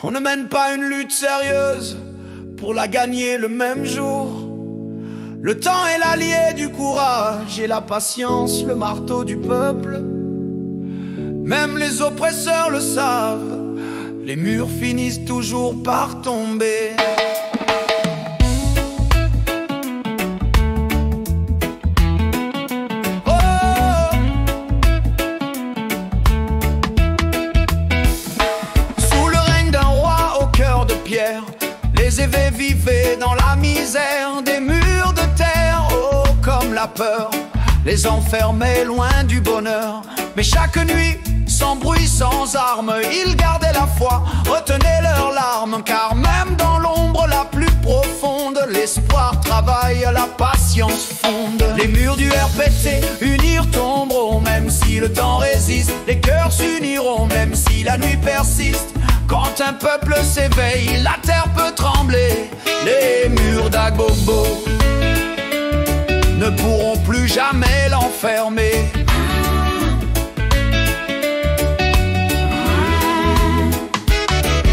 On ne mène pas une lutte sérieuse pour la gagner le même jour. Le temps est l'allié du courage et la patience, le marteau du peuple. Même les oppresseurs le savent, les murs finissent toujours par tomber. Les évêques vivaient dans la misère, des murs de terre, oh comme la peur les enfermait loin du bonheur. Mais chaque nuit, sans bruit, sans armes, ils gardaient la foi, retenaient leurs larmes. Car même dans l'ombre la plus profonde, l'espoir travaille, la patience fonde. Les murs du RPT, unis tomberont, même si le temps résiste. Les cœurs s'uniront, même si la nuit persiste. Quand un peuple s'éveille, la terre peut trembler. Les murs d'Agbogbo ne pourront plus jamais l'enfermer.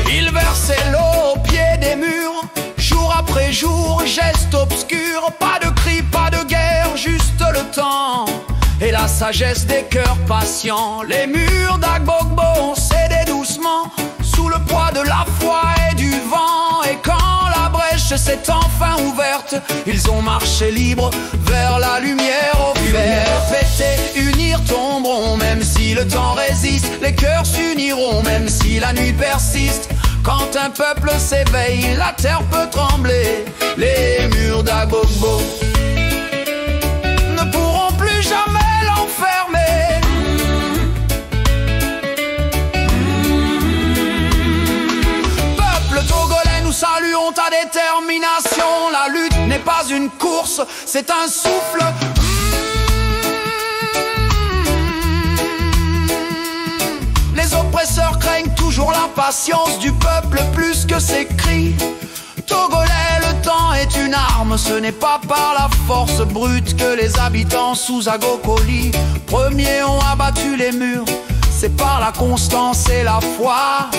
Il versait l'eau au pied des murs, jour après jour, geste obscur. Pas de cris, pas de guerre, juste le temps et la sagesse des cœurs patients. Les murs d'Agbogbo ont cédé doucement sous le poids de la foi et du vent. Et quand la brèche s'est enfin ouverte, ils ont marché libres vers la lumière offerte. Péter, unir tomberont, même si le temps résiste. Les cœurs s'uniront, même si la nuit persiste. Quand un peuple s'éveille, la terre peut trembler. Les murs d'Agbogbo ne pourront plus jamais l'enfermer. Peuple togolais, nous saluons ta détermination. La lutte n'est pas une course, c'est un souffle. Les oppresseurs craignent toujours l'impatience du peuple plus que ses cris. Togolais, le temps est une arme, ce n'est pas par la force brute que les habitants sous Agokoli premiers ont abattu les murs. C'est par la constance et la foi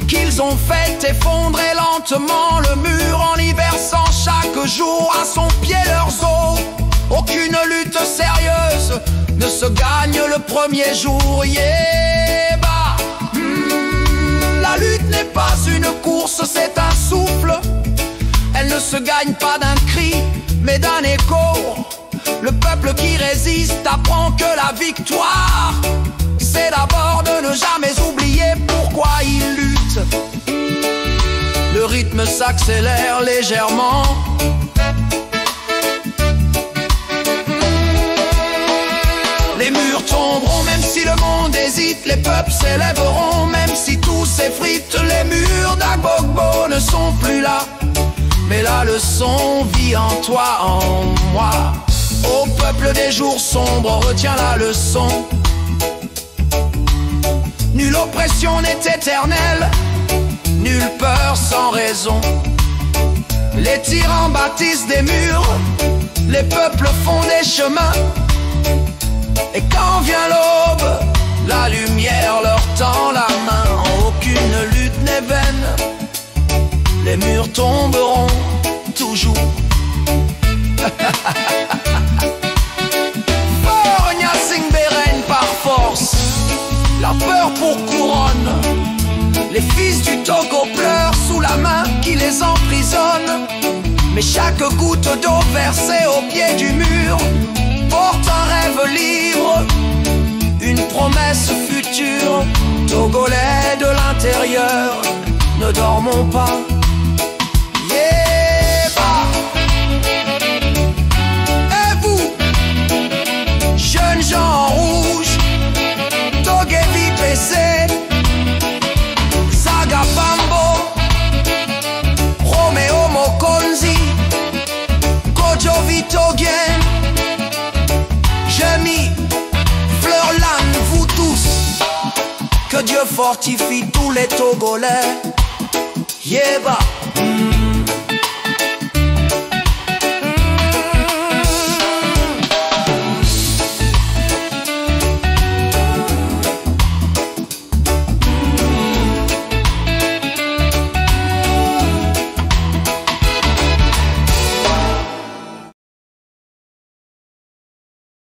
qu'ils ont fait effondrer lentement le mur, en y versant chaque jour à son pied leurs os. Aucune lutte sérieuse ne se gagne le premier jour. Yeah, la lutte n'est pas une course, c'est un souffle. Elle ne se gagne pas d'un cri, mais d'un écho. Le peuple qui résiste apprend que la victoire, c'est d'abord de ne jamais oublier pourquoi il lutte. Le rythme s'accélère légèrement. Les murs tomberont, même si le monde hésite. Les peuples s'élèveront, même si tout s'effrite. Les murs d'Agbogbo ne sont plus là, mais la leçon vit en toi, en moi. Ô peuple des jours sombres, retiens la leçon. Nulle oppression n'est éternelle, nulle peur sans raison. Les tyrans bâtissent des murs, les peuples font des chemins. Et quand vient l'aube, la lumière leur tend la main. Aucune lutte n'est vaine, les murs tomberont toujours. Borgna Singberen par force, la peur pour couronne. Les fils du Togo pleurent sous la main qui les emprisonne. Mais chaque goutte d'eau versée au pied du mur porte un rêve libre, une promesse future. Togolais de l'intérieur, ne dormons pas. Et vous, jeunes gens en rouge, Togevi PC, Saga Pambo, Romeo Mokonzi, Kojo Vitogien, Jemi, Fleurland, vous tous, que Dieu fortifie tous les Togolais. Yeba.